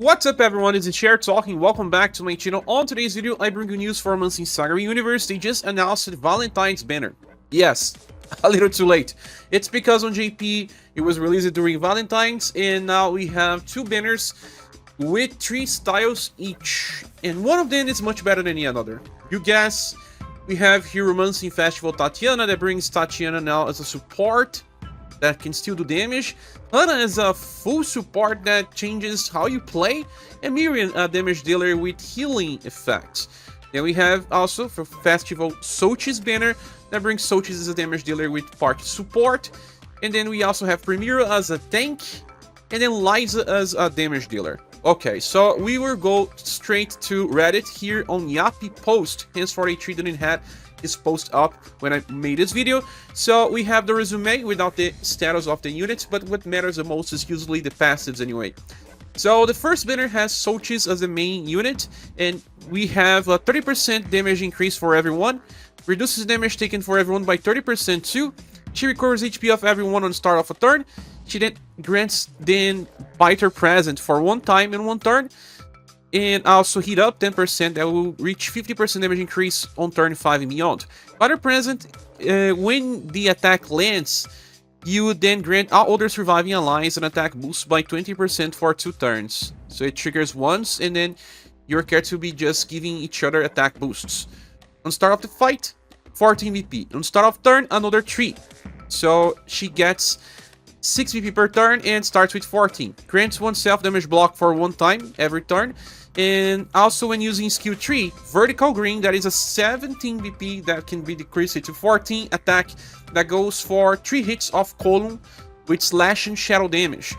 What's up everyone, it's ScherBR talking, welcome back to my channel. On today's video, I bring you news for months in SaGa ReUniverSe. They just announced Valentine's Banner. Yes, a little too late. It's because on JP, it was released during Valentine's, and now we have two banners with 3 styles each. And one of them is much better than the other. You guess, we have here Romancing Festival Tatyana that brings Tatiana now as a support that can still do damage. Hana is a full support that changes how you play, and Mirran, a damage dealer with healing effects. Then we have also for Festival Soes banner that brings Soes as a damage dealer with party support. And then we also have Mirran as a tank, and then Liza as a damage dealer. Okay, so we will go straight to Reddit here on Yappy post, hence 43 didn't have his post up when I made this video. So we have the resume without the status of the units, but what matters the most is usually the passives anyway. So the first banner has Soes as the main unit, and we have a 30% damage increase for everyone, reduces damage taken for everyone by 30% too. She recovers HP of everyone on start of a turn. She then grants Biter Present for 1 time in 1 turn, and also heat up 10% that will reach 50% damage increase on turn 5 and beyond. Biter Present, when the attack lands, you then grant all other surviving allies an attack boost by 20% for 2 turns. So it triggers once, and then your character will be just giving each other attack boosts. On start of the fight, 14 VP. On start of turn, another 3. So she gets 6 VP per turn and starts with 14. Grants 1 self-damage block for 1 time every turn. And also when using skill 3, Vertical Green, that is a 17 VP that can be decreased to 14 attack that goes for 3 hits of column with slash and shadow damage.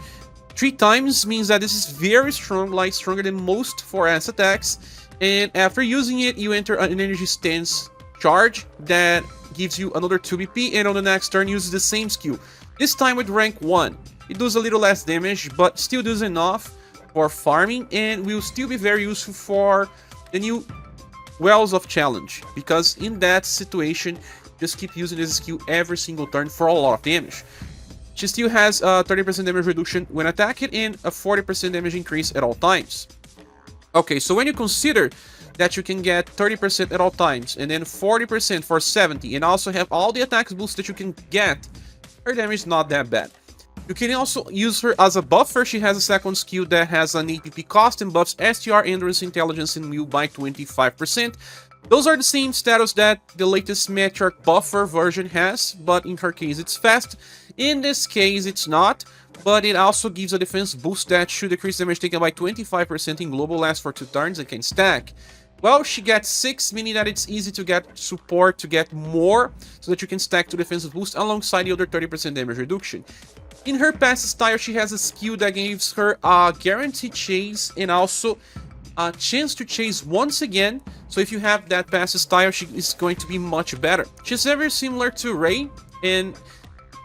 3 times means that this is very strong, like stronger than most 4S attacks. And after using it, you enter an energy stance charge that gives you another 2 VP, and on the next turn uses the same skill. This time with rank 1. It does a little less damage, but still does enough for farming, and will still be very useful for the new Wells of Challenge, because in that situation, just keep using this skill every single turn for a lot of damage. She still has a 30% damage reduction when attacking, and a 40% damage increase at all times. Okay, so when you consider that you can get 30% at all times, and then 40% for 70, and also have all the attacks boosts that you can get, her damage is not that bad. You can also use her as a buffer. She has a second skill that has an APP cost and buffs STR, Endurance, Intelligence, and Will by 25%. Those are the same status that the latest Matriarch buffer version has, but in her case it's fast. In this case it's not, but it also gives a defense boost that should decrease damage taken by 25% in global, lasts for 2 turns, and can stack. Well, she gets 6, meaning that it's easy to get support to get more, so that you can stack to defensive boost alongside the other 30% damage reduction. In her passive style, she has a skill that gives her a guaranteed chase and also a chance to chase once again. So if you have that passive style, she is going to be much better. She's very similar to Rei, and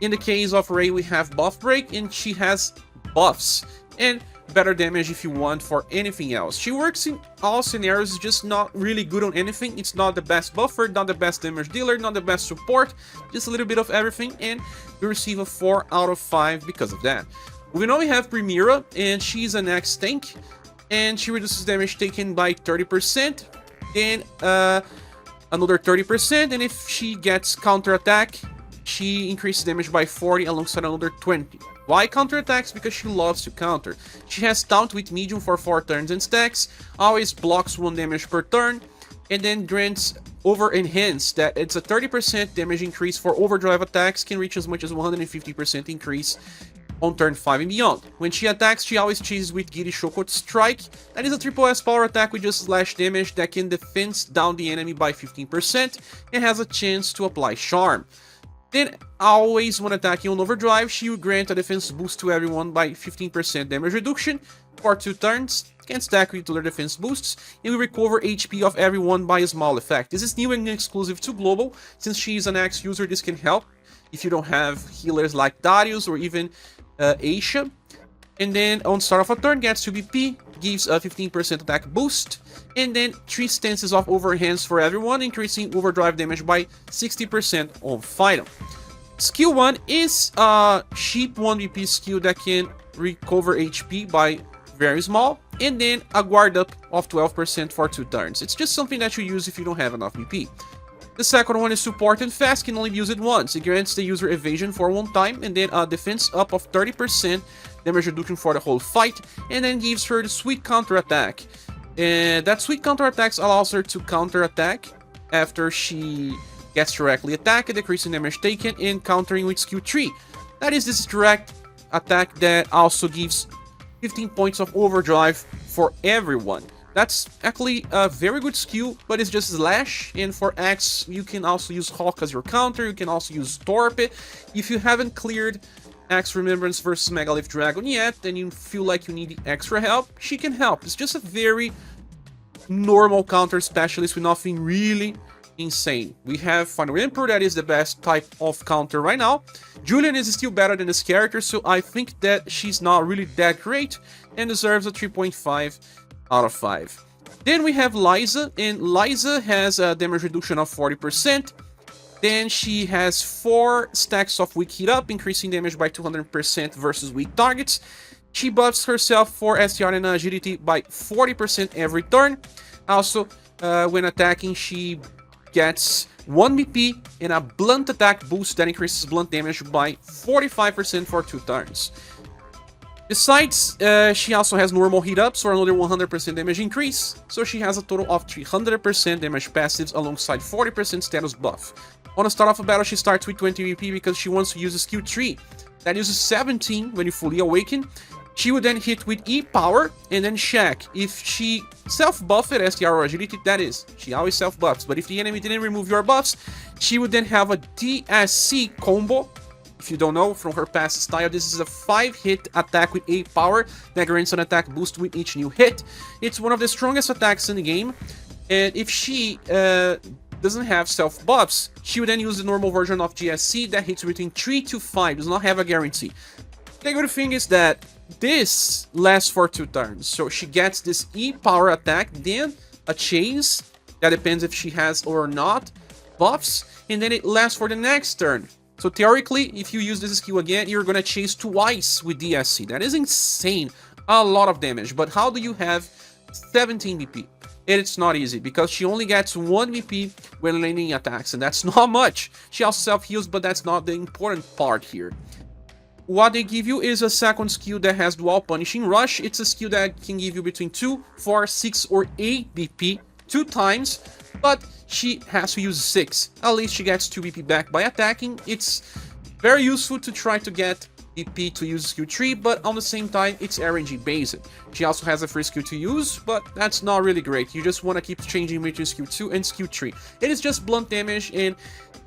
in the case of Rei, we have buff break, and she has buffs and better damage if you want for anything else. She works in all scenarios, just not really good on anything. It's not the best buffer, not the best damage dealer, not the best support, just a little bit of everything, and we receive a 4 out of 5 because of that. We know we have Mirran, and she's an X tank, and she reduces damage taken by 30%, then another 30%, and if she gets counter attack, she increases damage by 40 alongside another 20. Why counter attacks? Because she loves to counter. She has taunt with medium for 4 turns and stacks, always blocks 1 damage per turn, and then grants over enhance, that it's a 30% damage increase for overdrive attacks, can reach as much as 150% increase on turn 5 and beyond. When she attacks, she always chases with Giddy Shokot Strike. That is a triple S power attack with just slash damage that can defense down the enemy by 15% and has a chance to apply Charm. Then, always when attacking on overdrive, she will grant a defense boost to everyone by 15% damage reduction for 2 turns, can stack with other defense boosts, and will recover HP of everyone by a small effect. This is new and exclusive to Global. Since she is an Axe user, this can help if you don't have healers like Darius or even Aisha. And then on start of a turn, gets 2 BP, gives a 15% attack boost, and then 3 stances of overhands for everyone, increasing overdrive damage by 60% on final. Skill 1 is a cheap 1 BP skill that can recover HP by very small. and then a guard up of 12% for 2 turns. It's just something that you use if you don't have enough BP. The second one is support and fast, can only use it once. It grants the user evasion for 1 time, and then a defense up of 30%, damage reduction for the whole fight, and then gives her the sweet counter attack. And that sweet counter attacks allows her to counter attack after she gets directly attacked, decreasing damage taken and countering with skill 3. That is this direct attack that also gives 15 points of overdrive for everyone. That's actually a very good skill, but it's just slash, and for X you can also use Hawk as your counter, you can also use Torpe. If you haven't cleared X Remembrance versus Megalith Dragon yet, and you feel like you need extra help, she can help. It's just a very normal counter specialist with nothing really insane. We have Final Emperor, that is the best type of counter right now. Julian is still better than this character, so I think that she's not really that great and deserves a 3.5 out of 5. Then we have Liza, and Liza has a damage reduction of 40%. Then she has 4 stacks of weak heat up, increasing damage by 200% versus weak targets. She buffs herself for STR and agility by 40% every turn. Also, when attacking, she gets 1 BP and a blunt attack boost that increases blunt damage by 45% for 2 turns. Besides, she also has normal heat ups for another 100% damage increase, so she has a total of 300% damage passives alongside 40% status buff. On the start of a battle, she starts with 20 BP because she wants to use a skill 3 that uses 17 when you fully awaken. She would then hit with E power and then check. If she self-buffed STR or agility, that is, she always self-buffs, but if the enemy didn't remove your buffs, she would then have a DSC combo. If you don't know, from her past style, this is a 5-hit attack with 8 power that grants an attack boost with each new hit. It's one of the strongest attacks in the game, and if she doesn't have self-buffs, she would then use the normal version of GSC that hits between 3 to 5, does not have a guarantee. The good thing is that this lasts for 2 turns, so she gets this E power attack, then a chase, that depends if she has or not buffs, and then it lasts for the next turn. So theoretically, if you use this skill again, you're gonna chase twice with DSC. That is insane. A lot of damage. But how do you have 17 BP? It's not easy, because she only gets 1 BP when landing attacks, and that's not much. She also self-heals, but that's not the important part here. What they give you is a second skill that has dual punishing rush. It's a skill that can give you between 2, 4, 6, or 8 BP 2 times, but she has to use 6. At least she gets 2 BP back by attacking. It's very useful to try to get BP to use skill 3, but on the same time, it's RNG based. She also has a free skill to use, but that's not really great. You just want to keep changing between skill 2 and skill 3. It is just blunt damage, and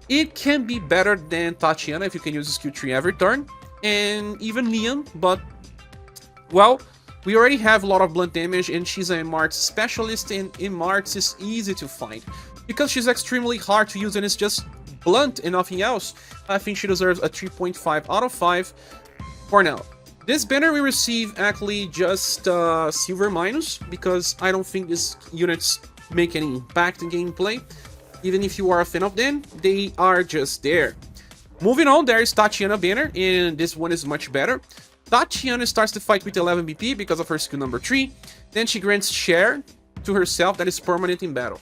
it can be better than Tatyana if you can use skill 3 every turn, and even Leon, but, well, we already have a lot of blunt damage, and she's a Marts specialist, and in Marts is easy to find. Because she's extremely hard to use and it's just blunt and nothing else, I think she deserves a 3.5 out of 5 for now. This banner we receive actually just silver minus, because I don't think these units make any impact in gameplay. Even if you are a fan of them, they are just there. Moving on, there is Tatyana banner, and this one is much better. Tatyana starts the fight with 11 BP because of her skill number 3. Then she grants share to herself that is permanent in battle.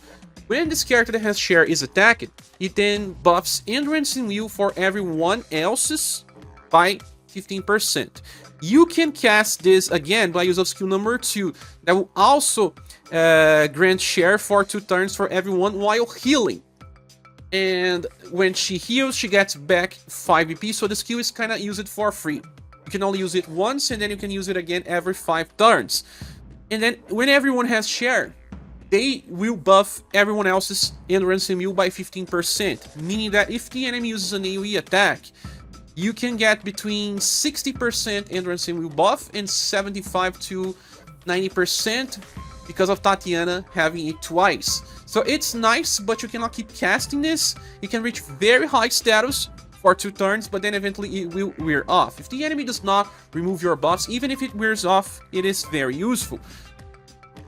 When this character that has share is attacked, it then buffs endurance and will for everyone else's by 15%. You can cast this again by use of skill number 2 that will also grant share for 2 turns for everyone while healing. And when she heals, she gets back 5 BP, so the skill is kind of used for free. You can only use it once, and then you can use it again every 5 turns. And then when everyone has share, they will buff everyone else's endurance and will by 15%, meaning that if the enemy uses an AoE attack, you can get between 60% endurance and will buff and 75 to 90% because of Tatyana having it twice. So it's nice, but you cannot keep casting this. You can reach very high status for 2 turns, but then eventually it will wear off. If the enemy does not remove your buffs, even if it wears off, it is very useful.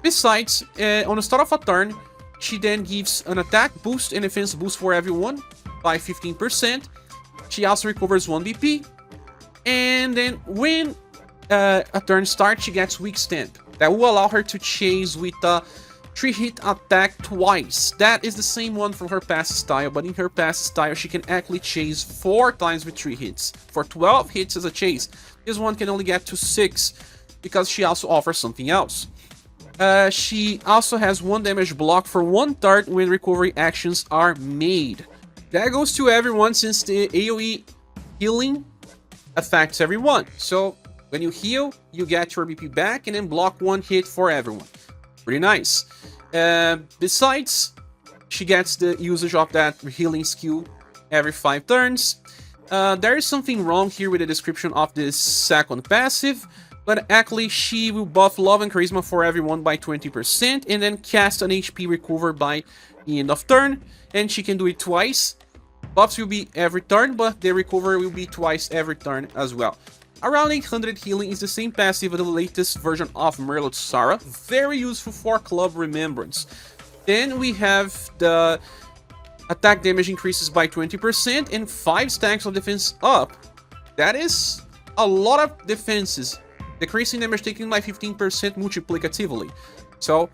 Besides, on the start of a turn, she then gives an attack boost and defense boost for everyone by 15%. She also recovers 1 BP. And then when a turn starts, she gets weak stamp. that will allow her to chase with a 3-hit attack twice. That is the same one from her passive style, but in her passive style she can actually chase 4 times with 3 hits. For 12 hits as a chase, this one can only get to 6 because she also offers something else. She also has 1 damage block for 1 turn when recovery actions are made. That goes to everyone since the AoE healing affects everyone. So when you heal, you get your BP back and then block 1 hit for everyone. Pretty nice. Besides, she gets the usage of that healing skill every 5 turns. There is something wrong here with the description of this second passive, but actually she will buff love and charisma for everyone by 20% and then cast an HP recover by the end of turn, and she can do it twice. Buffs will be every turn, but the recover will be twice every turn as well. Around 800 healing is the same passive of the latest version of MacLeod Sarah, very useful for Club Remembrance. Then we have the attack damage increases by 20% and 5 stacks of defense up. That is a lot of defenses, decreasing damage taken by 15% multiplicatively. So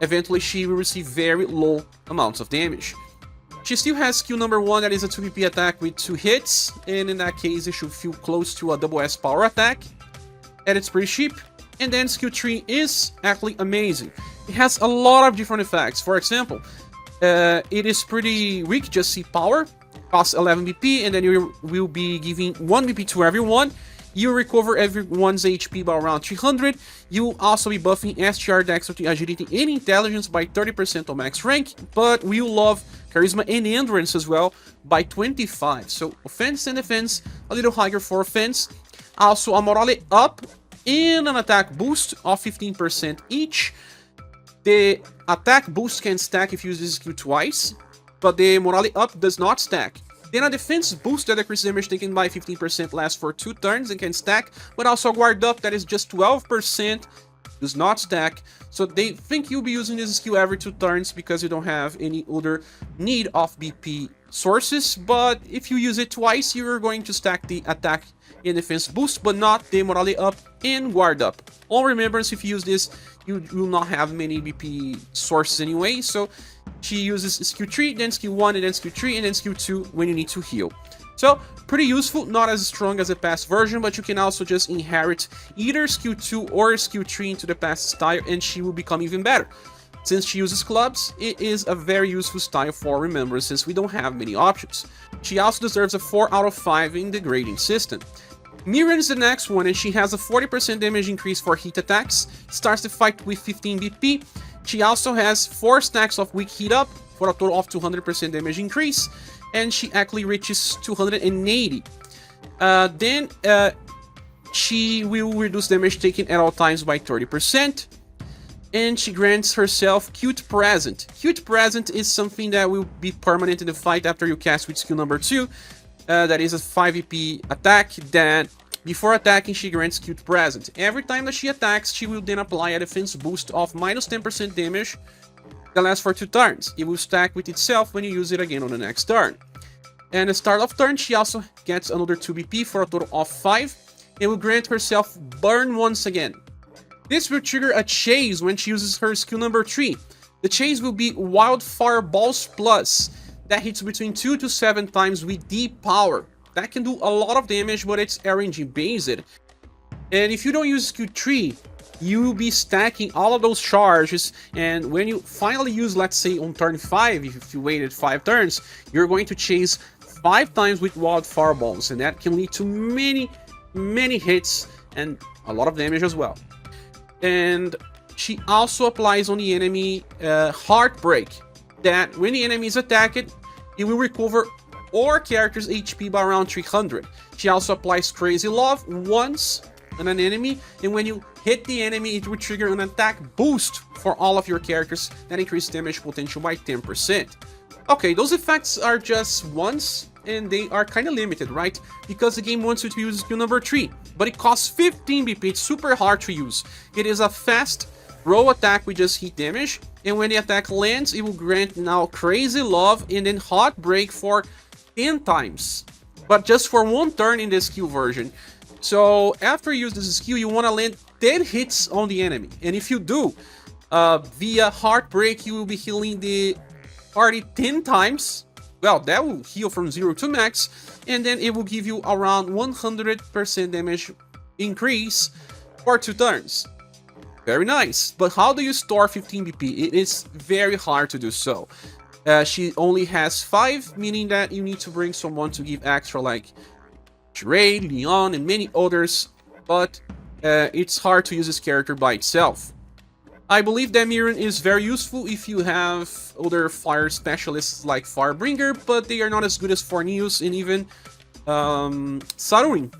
eventually she will receive very low amounts of damage. She still has skill number 1, that is a 2 BP attack with 2 hits, and in that case it should feel close to a double S power attack, and it's pretty cheap. And then skill 3 is actually amazing. It has a lot of different effects. For example, it is pretty weak, just see power, costs 11 BP, and then you will be giving 1 BP to everyone. You recover everyone's HP by around 300. You will also be buffing SGR, Dexterity, Agility, and Intelligence by 30% on max rank, but we will love Charisma and Endurance as well by 25. So offense and defense, a little higher for offense. Also a morale up and an attack boost of 15% each. The attack boost can stack if you use this skill twice, but the morale up does not stack. Then a defense boost that decreases damage taken by 15% lasts for 2 turns and can stack, but also a guard up that is just 12%, does not stack. So they think you'll be using this skill every 2 turns because you don't have any other need of BP sources, but if you use it twice, you're going to stack the attack and defense boost, but not the morale up and guard up. On remembrance, if you use this, you will not have many BP sources anyway, so she uses skill 3, then skill 1, and then skill 3, and then skill 2 when you need to heal. So, pretty useful, not as strong as the past version, but you can also just inherit either skill 2 or skill 3 into the past style, and she will become even better. Since she uses clubs, it is a very useful style for remembrance since we don't have many options. She also deserves a 4 out of 5 in the grading system. Mirran is the next one, and she has a 40% damage increase for hit attacks, starts the fight with 15 BP. She also has 4 stacks of weak heat up for a total of 200% damage increase, and she actually reaches 280. Then she will reduce damage taken at all times by 30%, and she grants herself Cute Present. Cute Present is something that will be permanent in the fight after you cast with skill number 2. That is a 5 EP attack that before attacking she grants Cute Present. Every time that she attacks, she will then apply a defense boost of minus 10% damage that lasts for 2 turns. It will stack with itself when you use it again on the next turn. And at the start of turn, she also gets another 2 BP for a total of 5, and will grant herself Burn once again. This will trigger a chase when she uses her skill number 3. The chase will be Wildfire Balls Plus. That hits between 2 to 7 times with deep power. That can do a lot of damage, but it's RNG based. And if you don't use skill 3, you will be stacking all of those charges, and when you finally use, let's say on turn 5, if you waited 5 turns, you're going to chase 5 times with Wildfire Balls, and that can lead to many hits and a lot of damage as well. And she also applies on the enemy Heartbreak, that when the enemy is attacked, it will recover or character's HP by around 300. She also applies Crazy Love once on an enemy, and when you hit the enemy, it will trigger an attack boost for all of your characters that increase damage potential by 10%. Okay, those effects are just once, and they are kind of limited, right? Because the game wants you to use skill number 3, but it costs 15 BP, it's super hard to use. It is a fast roll attack with just hit damage, and when the attack lands, it will grant now Crazy Love and then Heartbreak for 10 times, but just for 1 turn in the skill version. So after you use this skill, you want to land 10 hits on the enemy. And if you do, via Heartbreak, you will be healing the party 10 times. Well, that will heal from 0 to max, and then it will give you around 100% damage increase for 2 turns. Very nice. But how do you store 15 BP? It is very hard to do so. She only has 5, meaning that you need to bring someone to give extra, like Jade, Leon, and many others, but it's hard to use this character by itself. I believe that Mirran is very useful if you have other fire specialists like Firebringer, but they are not as good as Forneus and even Sarurin.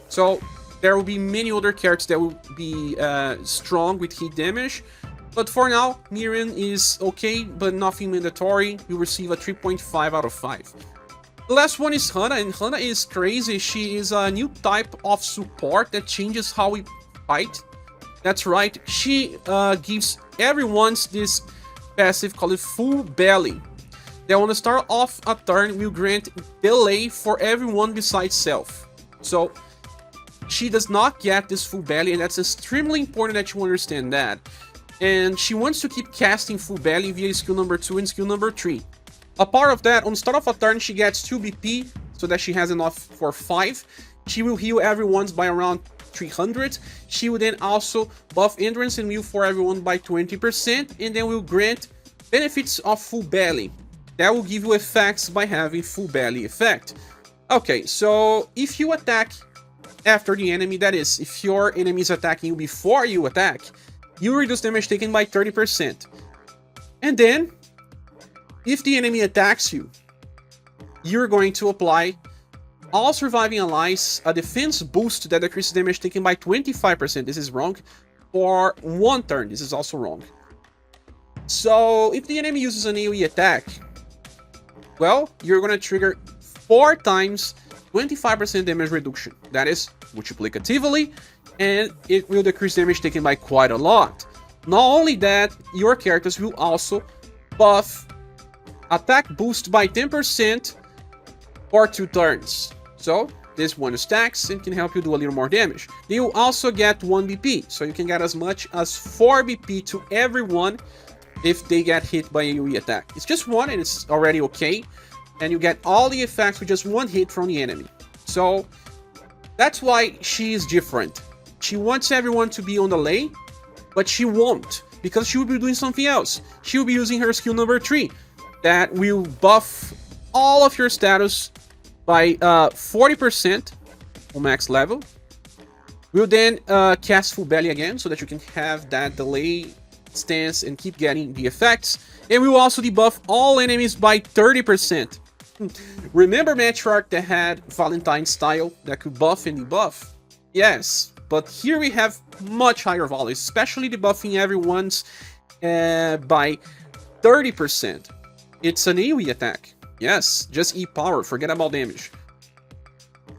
So there will be many other characters that will be strong with hit damage. But for now, Mirran is okay, but nothing mandatory. You receive a 3.5 out of 5. The last one is Hana, and Hana is crazy. She is a new type of support that changes how we fight. That's right, she gives everyone this passive called Full Belly. That on the start of a turn will grant delay for everyone besides self. So she does not get this Full Belly, and that's extremely important that you understand that. And she wants to keep casting Full Belly via skill number 2 and skill number 3. A part of that, on the start of a turn, she gets 2 BP, so that she has enough for 5. She will heal everyone's by around 300. She will then also buff endurance and heal for everyone by 20%, and then will grant benefits of Full Belly. That will give you effects by having Full Belly effect. Okay, so if you attack after the enemy, that is, if your enemy is attacking you before you attack, you reduce damage taken by 30%. And then, if the enemy attacks you, you're going to apply all surviving allies a defense boost that decreases damage taken by 25%. This is wrong. For 1 turn, this is also wrong. So, if the enemy uses an AoE attack, well, you're going to trigger 4 times 25% damage reduction. That is multiplicatively, and it will decrease damage taken by quite a lot. Not only that, your characters will also buff attack boost by 10% for 2 turns. So this one stacks and can help you do a little more damage. You will also get 1 BP, so you can get as much as 4 BP to everyone if they get hit by a AoE attack. It's just 1 and it's already okay, and you get all the effects with just 1 hit from the enemy. So that's why she is different. She wants everyone to be on the lane, but she won't, because she will be doing something else. She will be using her skill number 3, that will buff all of your status by 40% on max level. We'll then cast Full Belly again, so that you can have that delay stance and keep getting the effects. And we will also debuff all enemies by 30%. Remember Matriarch that had Valentine style that could buff and debuff? Yes, but here we have much higher values, especially debuffing everyone's by 30%. It's an AoE attack. Yes, just E power, forget about damage.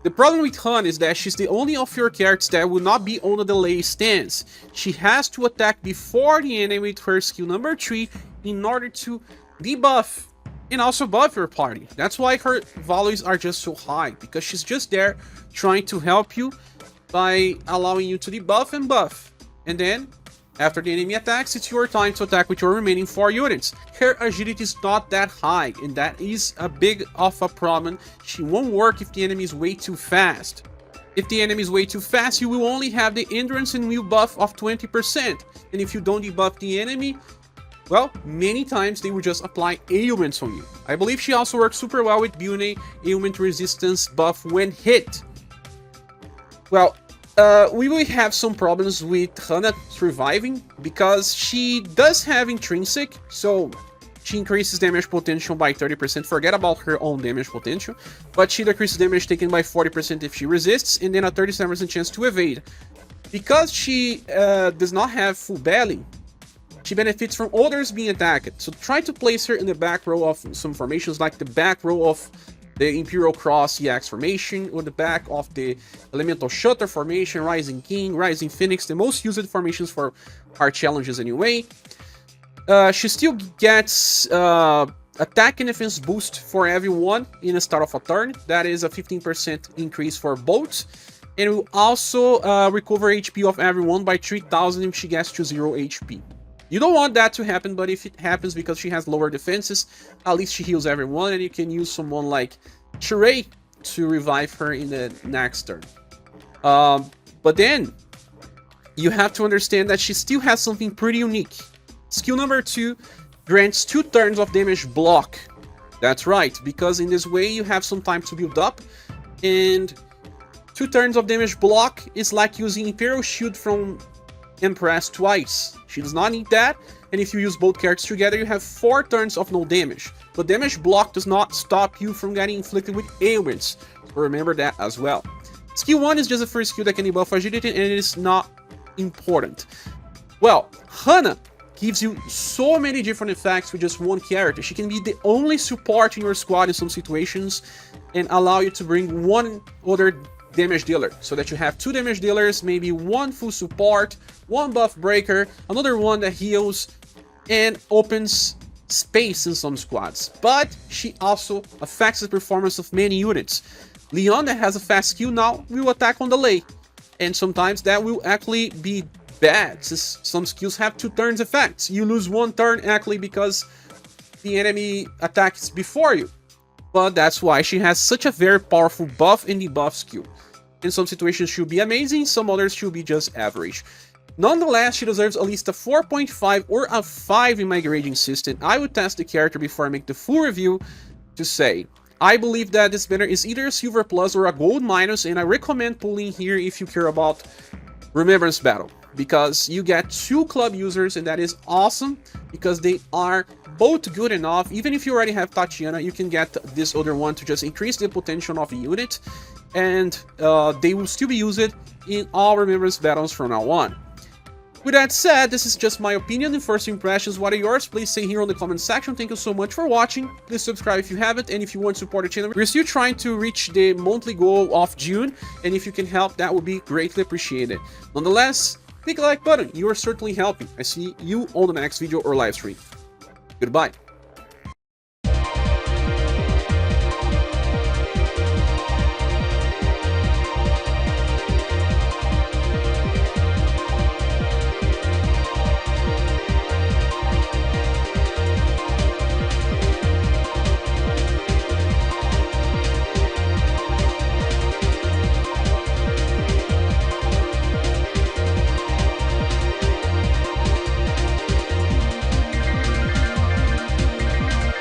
The problem with Hana is that she's the only of your characters that will not be on a delay stance. She has to attack before the enemy with her skill number 3 in order to debuff and also buff your party. That's why her values are just so high, because she's just there trying to help you by allowing you to debuff and buff. And then, after the enemy attacks, it's your time to attack with your remaining 4 units. Her agility is not that high, and that is a big of a problem. She won't work if the enemy is way too fast. If the enemy is way too fast, you will only have the endurance and will buff of 20%. And if you don't debuff the enemy, well, many times they will just apply ailments on you. I believe she also works super well with building ailment resistance buff when hit. Well, we will have some problems with Hana surviving, because she does have intrinsic, so she increases damage potential by 30%, forget about her own damage potential, but she decreases damage taken by 40% if she resists, and then a 37% chance to evade. Because she does not have Full Belly, she benefits from others being attacked, so try to place her in the back row of some formations, like the back row of the Imperial Cross EX formation, or the back of the Elemental Shutter formation, Rising King, Rising Phoenix, the most used formations for hard challenges anyway. She still gets attack and defense boost for everyone in the start of a turn. That is a 15% increase for both. and will also recover HP of everyone by 3000 if she gets to 0 HP. You don't want that to happen, but if it happens because she has lower defenses, at least she heals everyone, and you can use someone like Sheree to revive her in the next turn. But then, you have to understand that she still has something pretty unique. Skill number 2 grants 2 turns of damage block. That's right, because in this way you have some time to build up, and 2 turns of damage block is like using Imperial Shield from Empress twice. She does not need that, and if you use both characters together, you have 4 turns of no damage. But damage block does not stop you from getting inflicted with ailments, so remember that as well. Skill 1 is just a first skill that can debuff agility, and it is not important. Well, Hana gives you so many different effects with just one character. She can be the only support in your squad in some situations, and allow you to bring one other damage dealer, so that you have 2 damage dealers, maybe 1 full support, 1 buff breaker, another one that heals and opens space in some squads. But she also affects the performance of many units. Leon, that has a fast skill now, will attack on delay, and sometimes that will actually be bad, since some skills have 2 turns effects. You lose 1 turn actually because the enemy attacks before you. But that's why she has such a very powerful buff and debuff skill. In some situations she'll be amazing, some others she'll be just average. Nonetheless, she deserves at least a 4.5 or a 5 in my grading system. I would test the character before I make the full review to say, I believe that this banner is either a silver plus or a gold minus, and I recommend pulling here if you care about Remembrance Battle, because you get 2 club users, and that is awesome because they are both good enough. Even if you already have Tatyana, you can get this other one to just increase the potential of a unit, and they will still be used in all Remembrance battles from now on. With that said, this is just my opinion and first impressions. What are yours? Please say here on the comment section. Thank you so much for watching. Please subscribe if you haven't, and if you want to support the channel. We're still trying to reach the monthly goal of June, and if you can help, that would be greatly appreciated. Nonetheless, click the like button. You are certainly helping. I see you on the next video or live stream. Goodbye.